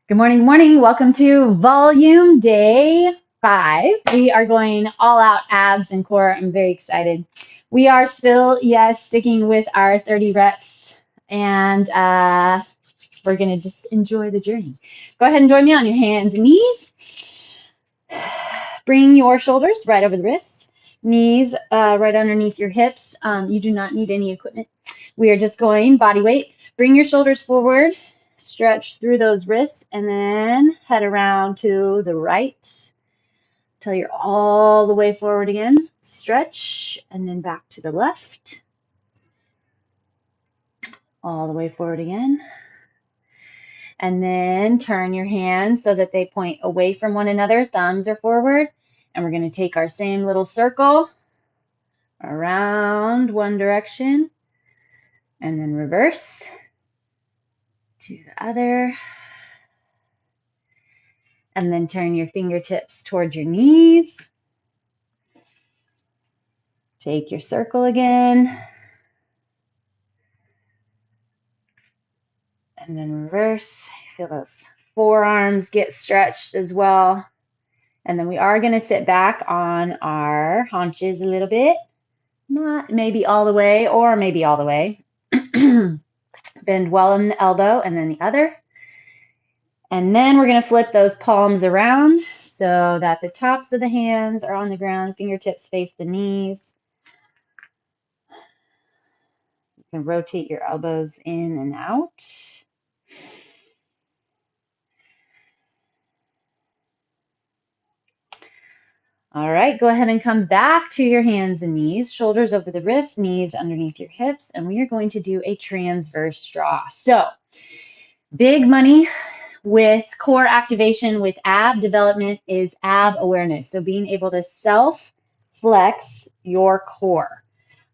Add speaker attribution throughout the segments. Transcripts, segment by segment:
Speaker 1: Good morning, good morning. Welcome to volume day 5. We are going all out abs and core. I'm very excited. We are still, yes, sticking with our 30 reps, and we're going to just enjoy the journey. Go ahead and join me on your hands and knees. Bring your shoulders right over the wrists, knees right underneath your hips. You do not need any equipment. We are just going body weight. Bring your shoulders forward. Stretch through those wrists and then head around to the right till you're all the way forward again. Stretch and then back to the left. All the way forward again. And then turn your hands so that they point away from one another. Thumbs are forward. And we're going to take our same little circle around one direction and then reverse to the other. And then turn your fingertips towards your knees. Take your circle again. And then reverse. Feel those forearms get stretched as well. And then we are going to sit back on our haunches a little bit. Not maybe all the way or maybe all the way. Bend well in the elbow and then the other. And then we're going to flip those palms around so that the tops of the hands are on the ground, fingertips face the knees. You can rotate your elbows in and out. All right, go ahead and come back to your hands and knees, shoulders over the wrists, knees underneath your hips, and we are going to do a transverse draw. So, big money with core activation, with ab development is ab awareness. So being able to self-flex your core.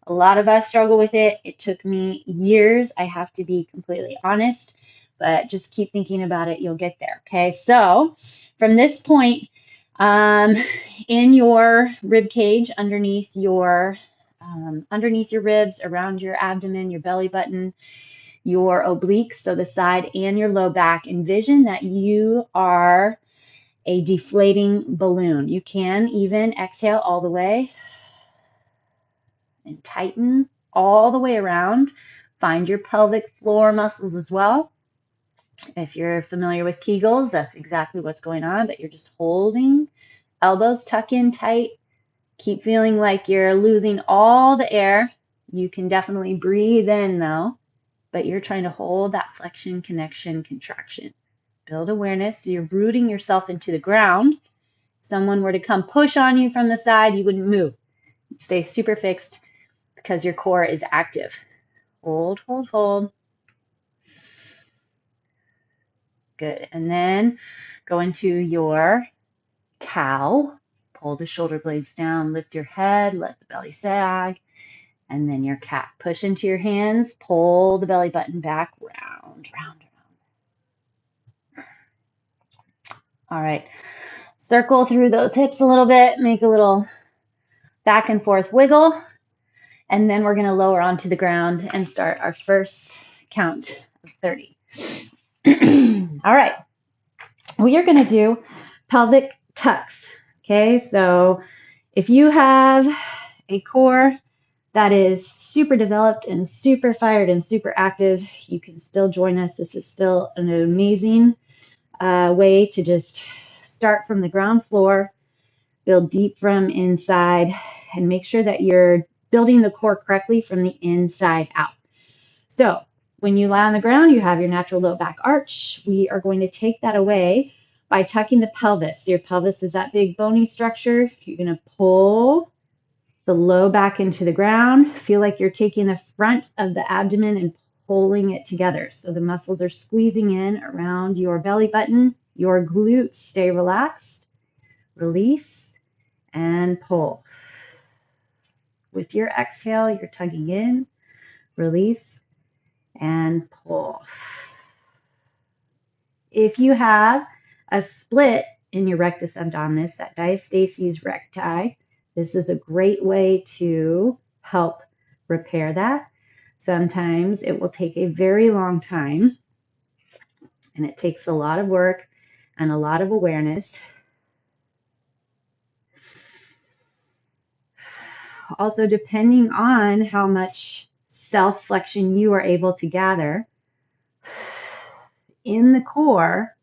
Speaker 1: A lot of us struggle with it. It took me years. I have to be completely honest, but just keep thinking about it. You'll get there. Okay. So from this point, in your rib cage, underneath your ribs, around your abdomen, your belly button, your obliques, so the side and your low back, envision that you are a deflating balloon. You can even exhale all the way and tighten all the way around. Find your pelvic floor muscles as well. If you're familiar with Kegels, that's exactly what's going on, but you're just holding, elbows tuck in tight. Keep feeling like you're losing all the air. You can definitely breathe in though, but you're trying to hold that flexion, connection, contraction. Build awareness. So you're rooting yourself into the ground. If someone were to come push on you from the side, you wouldn't move. You'd stay super fixed because your core is active. Hold, hold, hold. Good. And then go into your cow. Pull the shoulder blades down, lift your head, let the belly sag. And then your cat. Push into your hands, pull the belly button back, round, round, round. All right. Circle through those hips a little bit, make a little back and forth wiggle. And then we're going to lower onto the ground and start our first count of 30. All right. We are going to do pelvic tucks. Okay, so if you have a core that is super developed and super fired and super active, you can still join us. This is still an amazing way to just start from the ground floor, build deep from inside, and make sure that you're building the core correctly from the inside out. So when you lie on the ground, you have your natural low back arch. We are going to take that away by tucking the pelvis. Your pelvis is that big bony structure. You're going to pull the low back into the ground. Feel like you're taking the front of the abdomen and pulling it together. So the muscles are squeezing in around your belly button. Your glutes stay relaxed. Release and pull. With your exhale, you're tugging in, release, and pull. If you have a split in your rectus abdominis, that diastasis recti, this is a great way to help repair that. Sometimes it will take a very long time And it takes a lot of work and a lot of awareness. Also, depending on how much self-flexion you are able to gather in the core,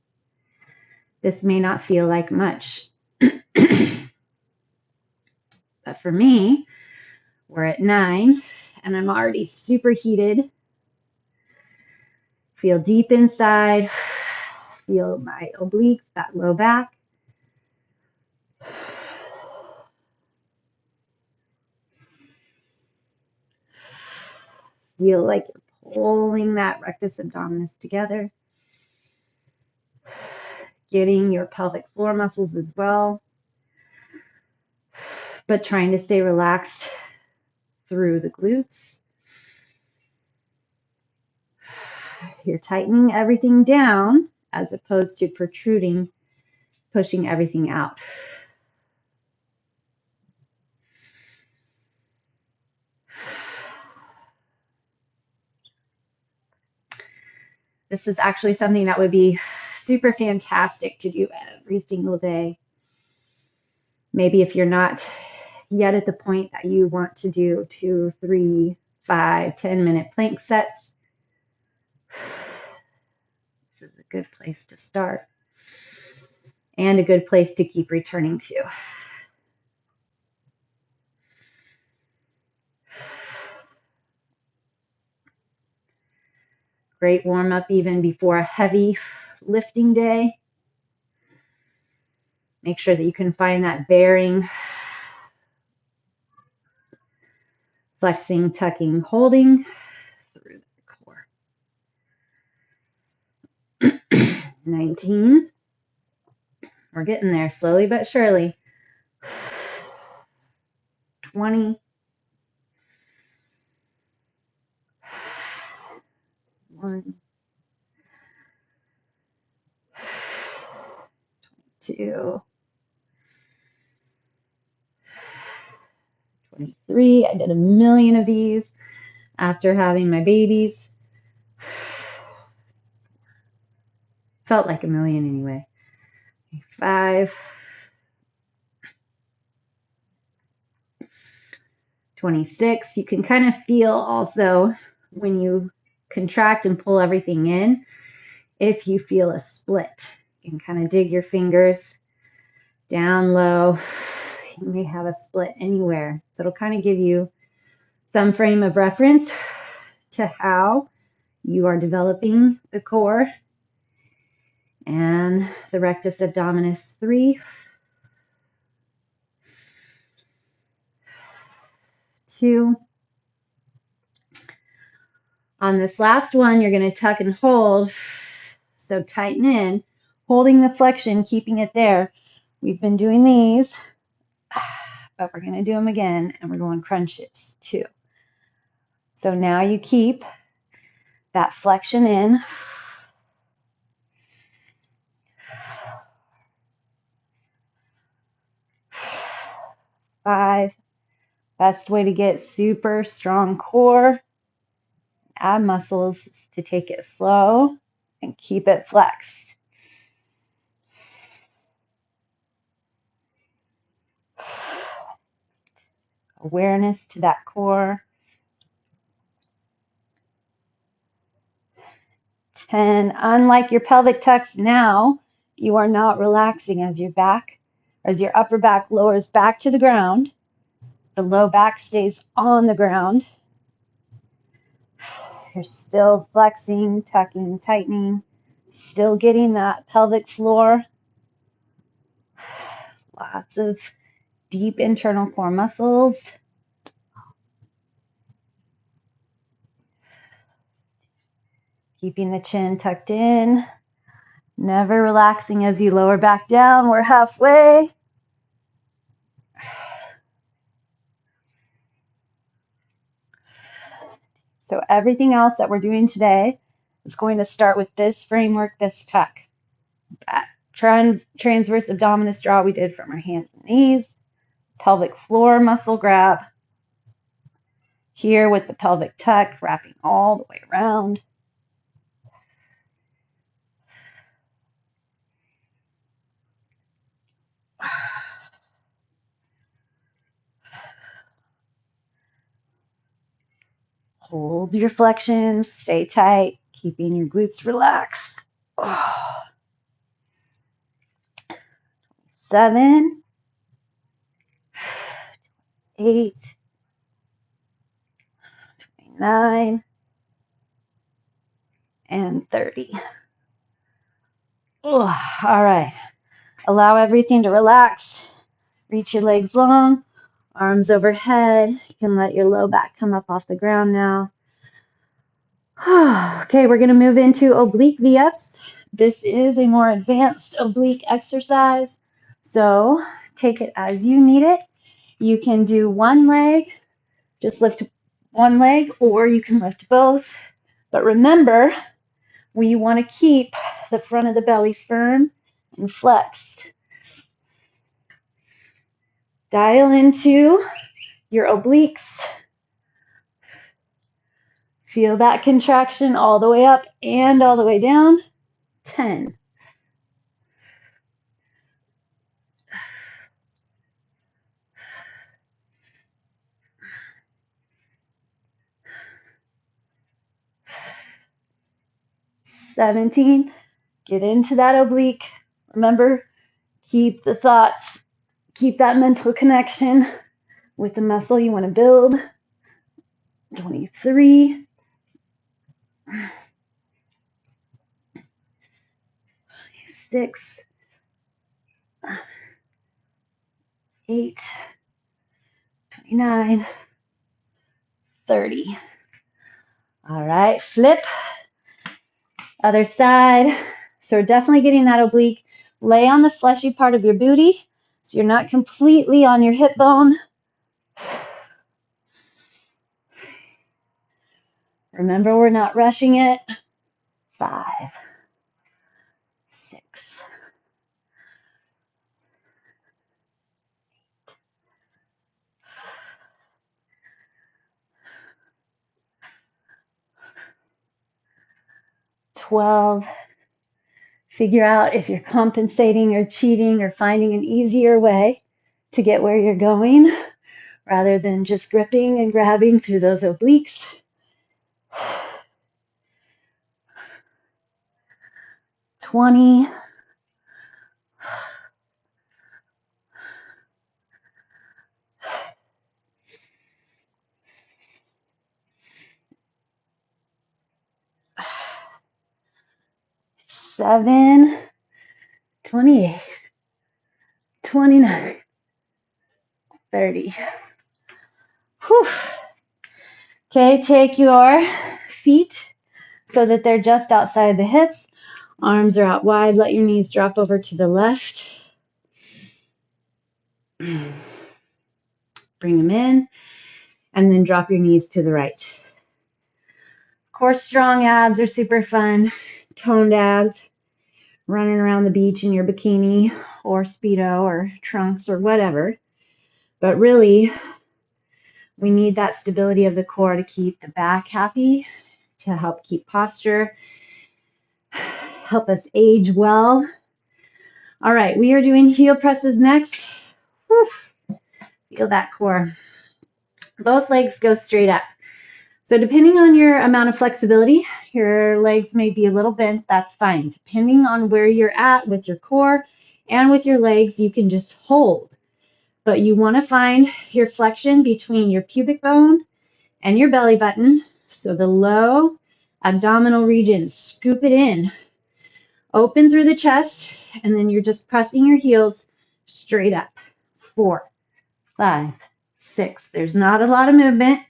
Speaker 1: this may not feel like much. But for me, we're at 9 and I'm already super heated. Feel deep inside. Feel my obliques, that low back. Feel like you're pulling that rectus abdominis together. Getting your pelvic floor muscles as well. But trying to stay relaxed through the glutes. You're tightening everything down as opposed to protruding, pushing everything out. This is actually something that would be super fantastic to do every single day. Maybe if you're not yet at the point that you want to do 2, 3, 5, 10-minute plank sets, this is a good place to start and a good place to keep returning to. Great warm up even before a heavy lifting day. Make sure that you can find that bearing, flexing, tucking, holding through the core. 19. We're getting there slowly but surely. 20. 1. 22. 23. I did a million of these after having my babies. Felt like a million anyway. 25. 26. You can kind of feel also when you contract and pull everything in, if you feel a split. You can kind of dig your fingers down low. You may have a split anywhere. So it'll kind of give you some frame of reference to how you are developing the core. And the rectus abdominis 3. 2. On this last one, you're going to tuck and hold. So tighten in, holding the flexion, keeping it there. We've been doing these, but we're going to do them again, and we're going crunches too. So now you keep that flexion in. 5. Best way to get super strong core, add muscles, to take it slow and keep it flexed. Awareness to that core. 10. Unlike your pelvic tucks now, you are not relaxing as your upper back lowers back to the ground. The low back stays on the ground. You're still flexing, tucking, tightening, still getting that pelvic floor. Lots of deep internal core muscles. Keeping the chin tucked in. Never relaxing as you lower back down. We're halfway. So everything else that we're doing today is going to start with this framework, this tuck. That transverse abdominis draw we did from our hands and knees. Pelvic floor muscle grab. Here with the pelvic tuck, wrapping all the way around. Hold your flexions, stay tight, keeping your glutes relaxed. 7, 8, 29, and 30. All right. Allow everything to relax. Reach your legs long, arms overhead. You can let your low back come up off the ground now. Okay, we're going to move into oblique V-ups. This is a more advanced oblique exercise, so take it as you need it. You can do one leg, just lift one leg, or you can lift both. But remember, we want to keep the front of the belly firm and flexed. Dial into your obliques. Feel that contraction all the way up and all the way down. 10. 17. Get into that oblique. Remember, keep the thoughts, keep that mental connection with the muscle you want to build. 23. 6. 8. 29. 30. All right, flip. Other side. So we're definitely getting that oblique. Lay on the fleshy part of your booty so you're not completely on your hip bone. Remember, we're not rushing it. 5, 6, 12. Figure out if you're compensating or cheating or finding an easier way to get where you're going rather than just gripping and grabbing through those obliques. 20. 7, 28, 29, 30. Whew. Okay, take your feet so that they're just outside the hips. Arms are out wide. Let your knees drop over to the left. Bring them in, and then drop your knees to the right. Of course, strong abs are super fun. Toned abs, running around the beach in your bikini or Speedo or trunks or whatever. But really, we need that stability of the core to keep the back happy, to help keep posture, help us age well. All right, we are doing heel presses next. Whew. Feel that core. Both legs go straight up. So depending on your amount of flexibility, your legs may be a little bent, that's fine. Depending on where you're at with your core and with your legs, you can just hold. But you want to find your flexion between your pubic bone and your belly button. So the low abdominal region, scoop it in. Open through the chest, and then you're just pressing your heels straight up. 4, 5, 6. There's not a lot of movement.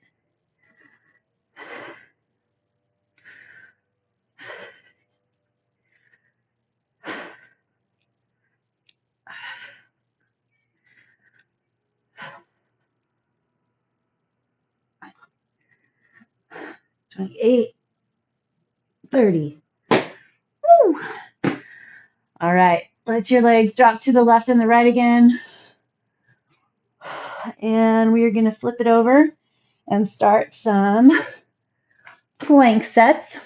Speaker 1: 28, 30. Woo! All right, let your legs drop to the left and the right again. And we are going to flip it over and start some plank sets,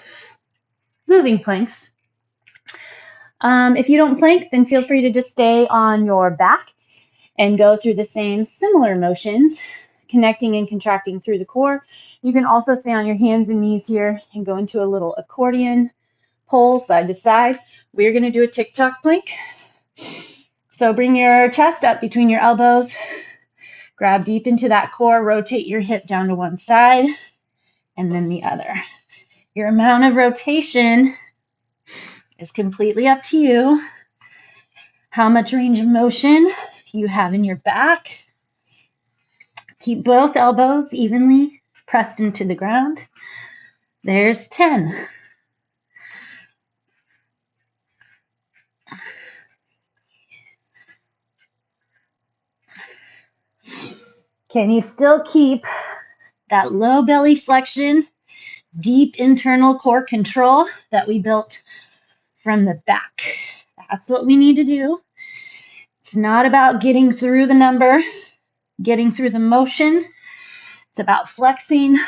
Speaker 1: moving planks. If you don't plank, then feel free to just stay on your back and go through the same similar motions connecting and contracting through the core. You can also stay on your hands and knees here and go into a little accordion pull side to side. We're going to do a Ticktock plank. So bring your chest up between your elbows, grab deep into that core, rotate your hip down to one side and then the other. Your amount of rotation is completely up to you. How much range of motion you have in your back. Keep both elbows evenly pressed into the ground. There's 10. Can you still keep that low belly flexion, deep internal core control that we built from the back? That's what we need to do. It's not about getting through the number, getting through the motion. It's about flexing,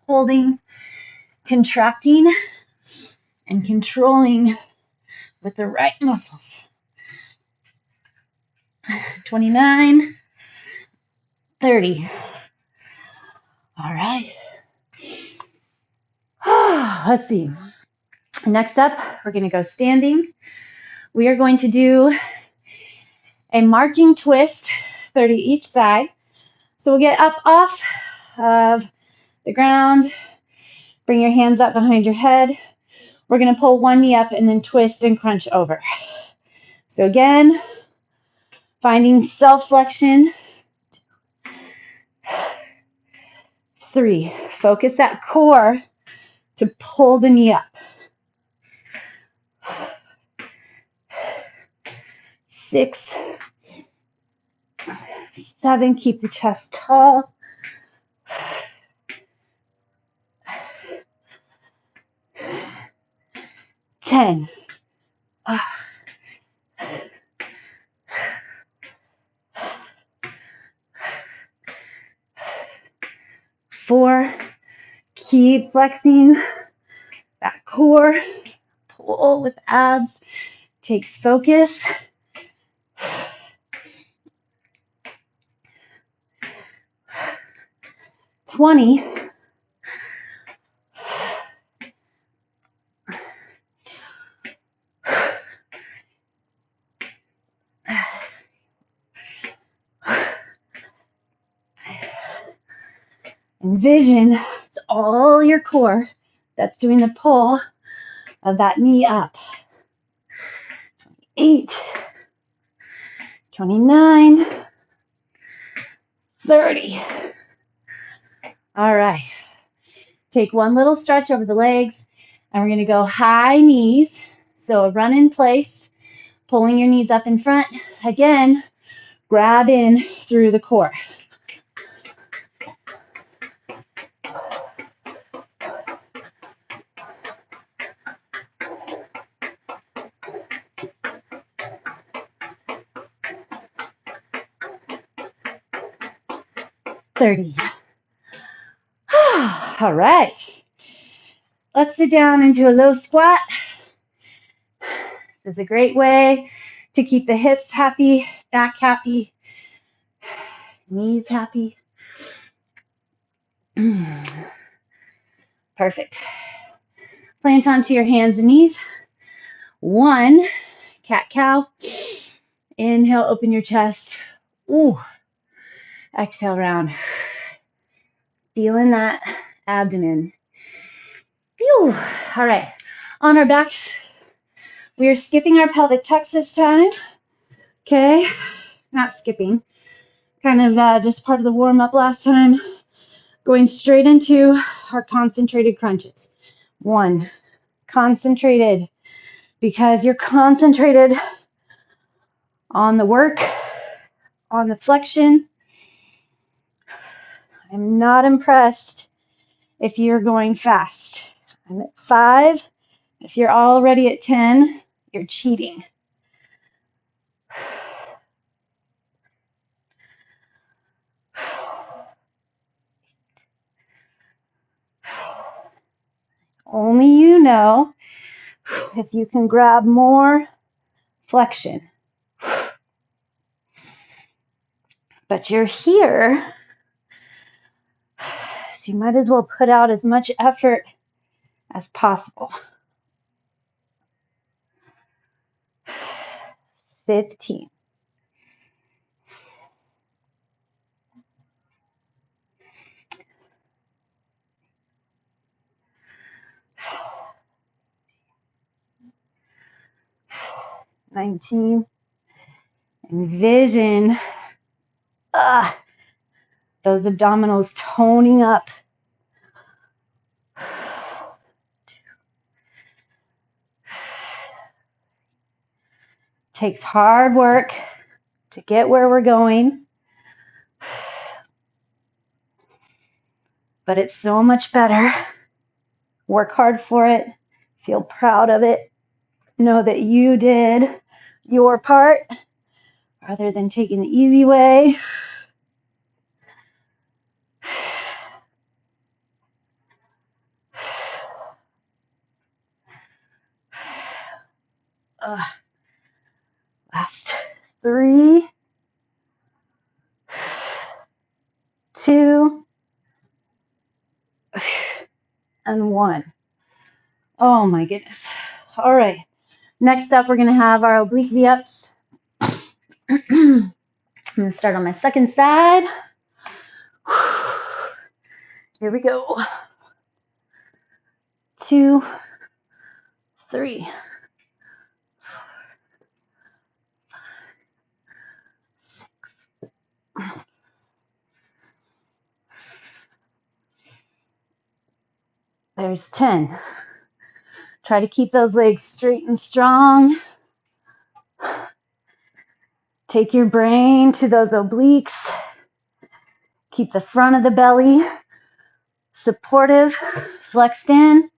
Speaker 1: holding, contracting, and controlling with the right muscles. 29, 30. All right. Let's see. Next up, we're going to go standing. We are going to do a marching twist, 30 each side. So we'll get up off of the ground. Bring your hands up behind your head. We're going to pull one knee up and then twist and crunch over. So again, finding self-flexion. 3. Focus that core to pull the knee up. 6, 7, keep the chest tall. 10. 4, keep flexing that core. Pull with abs. Takes focus. 20. Envision it's all your core that's doing the pull of that knee up. 8, 29, 30. All right. Take one little stretch over the legs, and we're going to go high knees. So a run in place, pulling your knees up in front. Again, grab in through the core. All right. Let's sit down into a low squat. This is a great way to keep the hips happy, back happy, knees happy. Perfect. Plant onto your hands and knees. 1, cat-cow. Inhale, open your chest. Ooh. Exhale, round. Feeling that abdomen. Phew. All right. On our backs, we are skipping our pelvic tucks this time. Okay. Not skipping. Kind of just part of the warm-up last time. Going straight into our concentrated crunches. 1. Concentrated. Because you're concentrated on the work, on the flexion. I'm not impressed if you're going fast. I'm at 5. If you're already at 10, you're cheating. Only you know if you can grab more flexion. But you're here So you might as well put out as much effort as possible. 15. 19. Envision those abdominals toning up. Takes hard work to get where we're going, but it's so much better. Work hard for it. Feel proud of it. Know that you did your part rather than taking the easy way. Last 3, 2, and 1. Oh my goodness. All right. Next up, we're going to have our oblique V-ups. I'm going to start on my second side. Here we go. 2, 3. 6. There's 10. Try to keep those legs straight and strong. Take your brain to those obliques. Keep the front of the belly supportive, flexed in.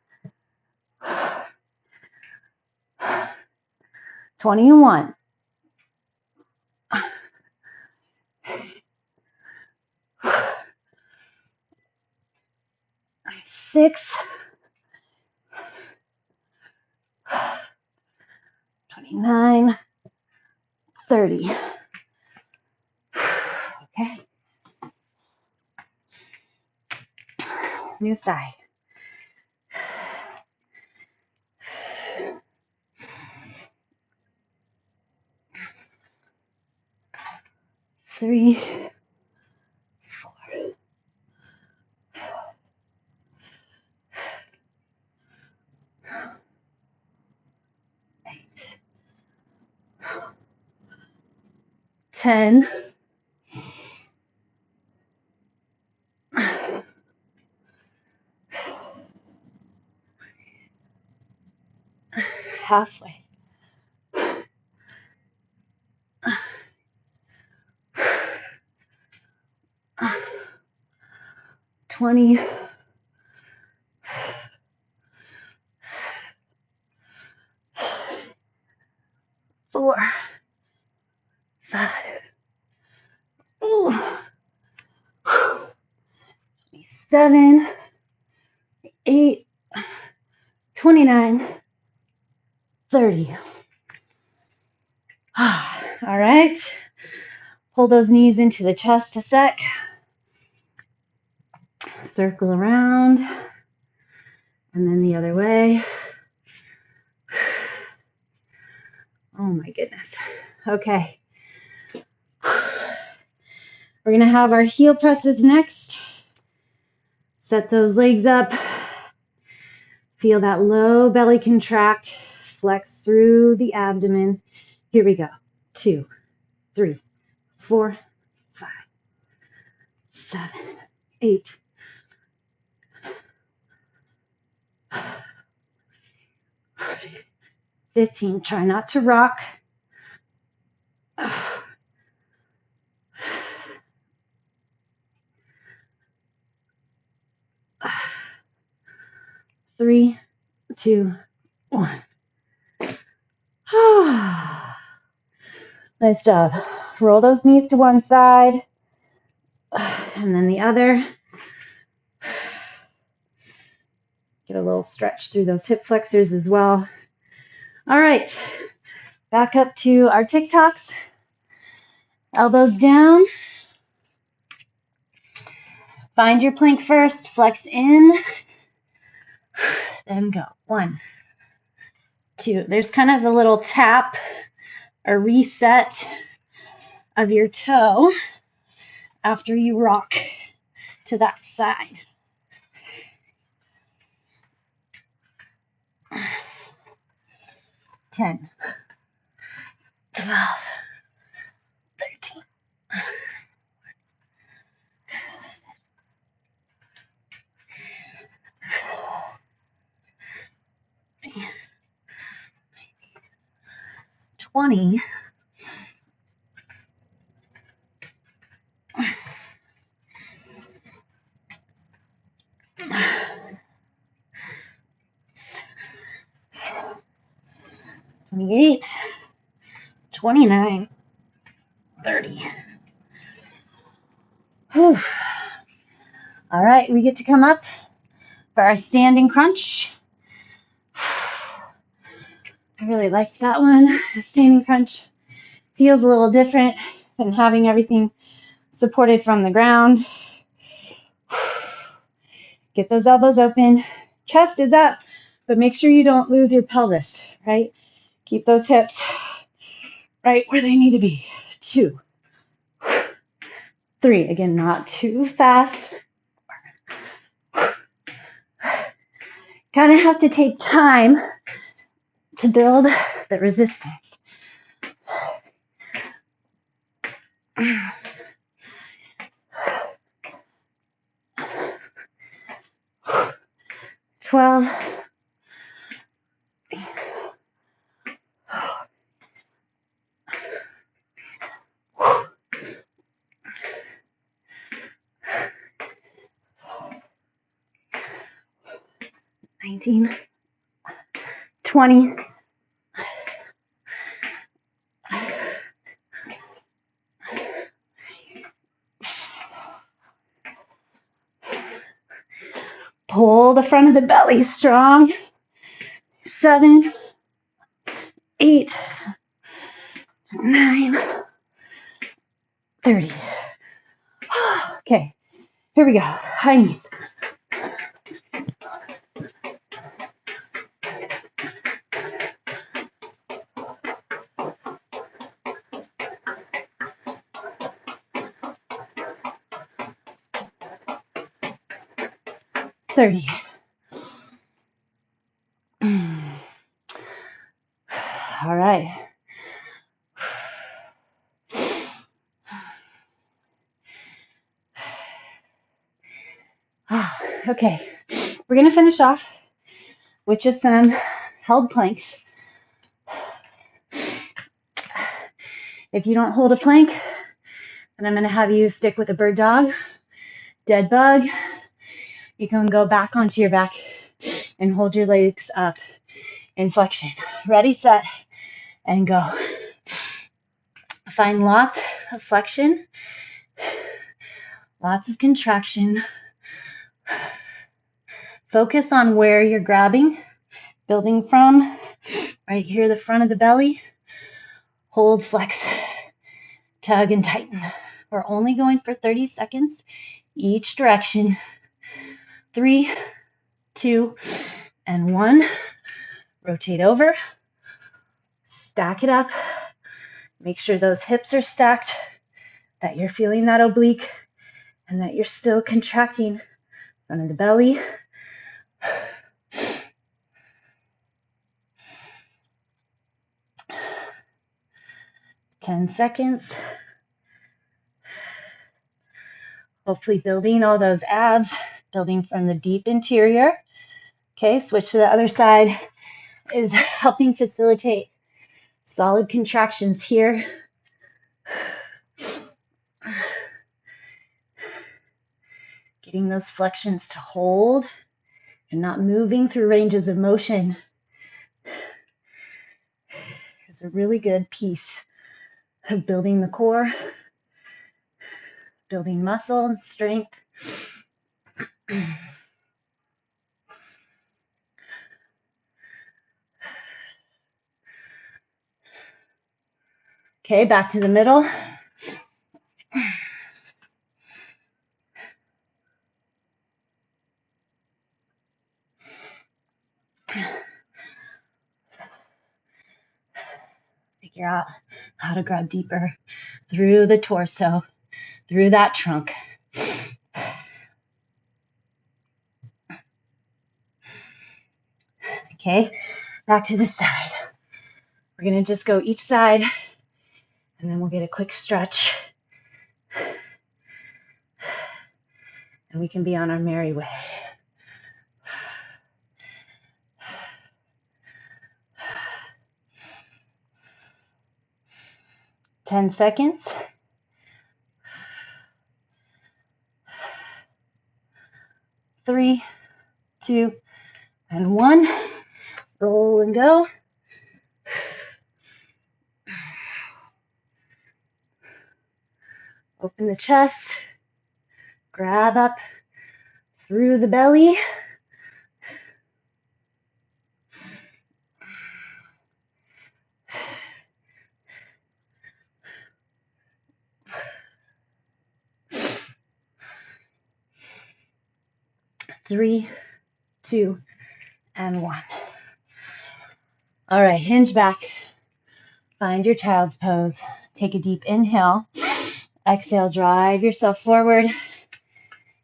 Speaker 1: 21. 6. 29. 30. Okay. New side. 3, 4, 8, 10. Halfway. 20. 4, 5. 7, 8, 29, 30. All right. Pull those knees into the chest a sec. Circle around. And then the other way. Oh my goodness. Okay. We're going to have our heel presses next. Set those legs up. Feel that low belly contract. Flex through the abdomen. Here we go. 2, 3, 4, 5, 7, 8. 15. Try not to rock. 3, 2, 1. Nice job. Roll those knees to one side and then the other. Get a little stretch through those hip flexors as well. All right, back up to our TikToks. Elbows down. Find your plank first, flex in, then go. 1, 2. There's kind of a little tap or reset of your toe after you rock to that side. 10, 12, 13. 20. 28, 29, 30. Whew. All right, we get to come up for our standing crunch. I really liked that one. The standing crunch feels a little different than having everything supported from the ground. Get those elbows open. Chest is up, but make sure you don't lose your pelvis, right? Keep those hips right where they need to be. 2, 3. Again, not too fast. Kind of have to take time to build the resistance. 12. 19, 20, 7. Pull the front of the belly strong. 7, 8, 9, 30. Okay, here we go. High knees. All right. Okay, we're going to finish off with just some held planks. If you don't hold a plank, then I'm going to have you stick with a bird dog, dead bug. You can go back onto your back and hold your legs up in flexion. Ready, set, and go. Find lots of flexion, lots of contraction. Focus on where you're grabbing, building from. Right here, the front of the belly. Hold, flex, tug, and tighten. We're only going for 30 seconds each direction. 3, 2, and 1. Rotate over. Stack it up. Make sure those hips are stacked, that you're feeling that oblique, and that you're still contracting front of the belly. 10 seconds. Hopefully building all those abs, building from the deep interior. Okay, switch to the other side is helping facilitate solid contractions here. Getting those flexions to hold and not moving through ranges of motion is a really good piece of building the core, building muscle and strength. Okay, back to the middle. figure out how to grab deeper through the torso, through that trunk. Okay, back to the side. We're going to just go each side, and then we'll get a quick stretch. And we can be on our merry way. 10 seconds. 3, 2, and 1. Roll and go. Open the chest. Grab up through the belly. Three, 2, and 1. All right, hinge back. Find your child's pose. Take a deep inhale. Exhale, drive yourself forward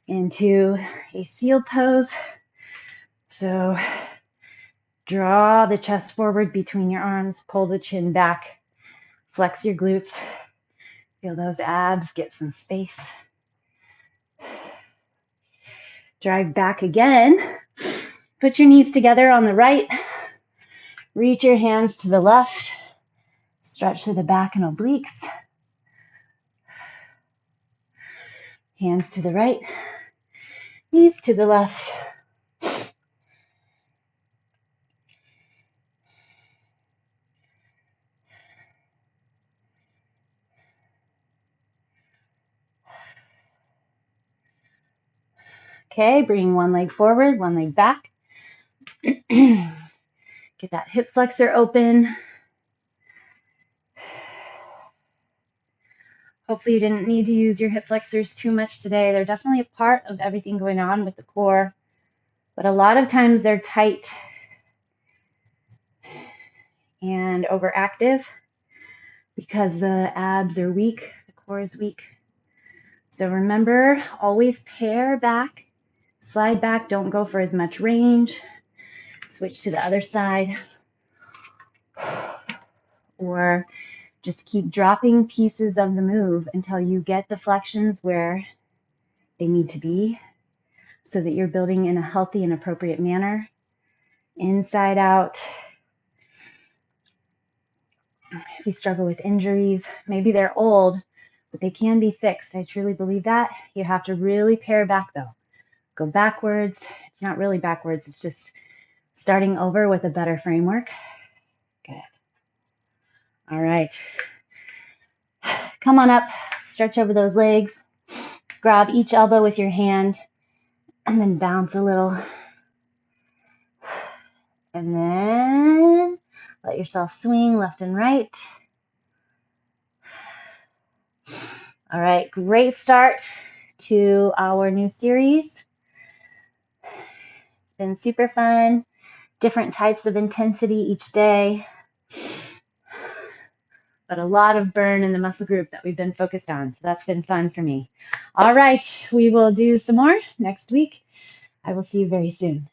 Speaker 1: into a seal pose. So draw the chest forward between your arms, pull the chin back, flex your glutes, feel those abs, get some space. Drive back again. Put your knees together on the right. Reach your hands to the left. Stretch to the back and obliques. Hands to the right. Knees to the left. Okay, bring one leg forward, one leg back. Get that hip flexor open. Hopefully you didn't need to use your hip flexors too much today. They're definitely a part of everything going on with the core, but a lot of times they're tight and overactive because the abs are weak, the core is weak. So remember, always pair back, slide back, don't go for as much range. Switch to the other side, or just keep dropping pieces of the move until you get the flexions where they need to be so that you're building in a healthy and appropriate manner. Inside out. If you struggle with injuries, maybe they're old, but they can be fixed. I truly believe that. You have to really pair back though. Go backwards. It's not really backwards. It's just starting over with a better framework. Good. All right. Come on up. Stretch over those legs. Grab each elbow with your hand and then bounce a little. And then let yourself swing left and right. All right, great start to our new series. It's been super fun. Different types of intensity each day, but a lot of burn in the muscle group that we've been focused on. So that's been fun for me. All right, we will do some more next week. I will see you very soon.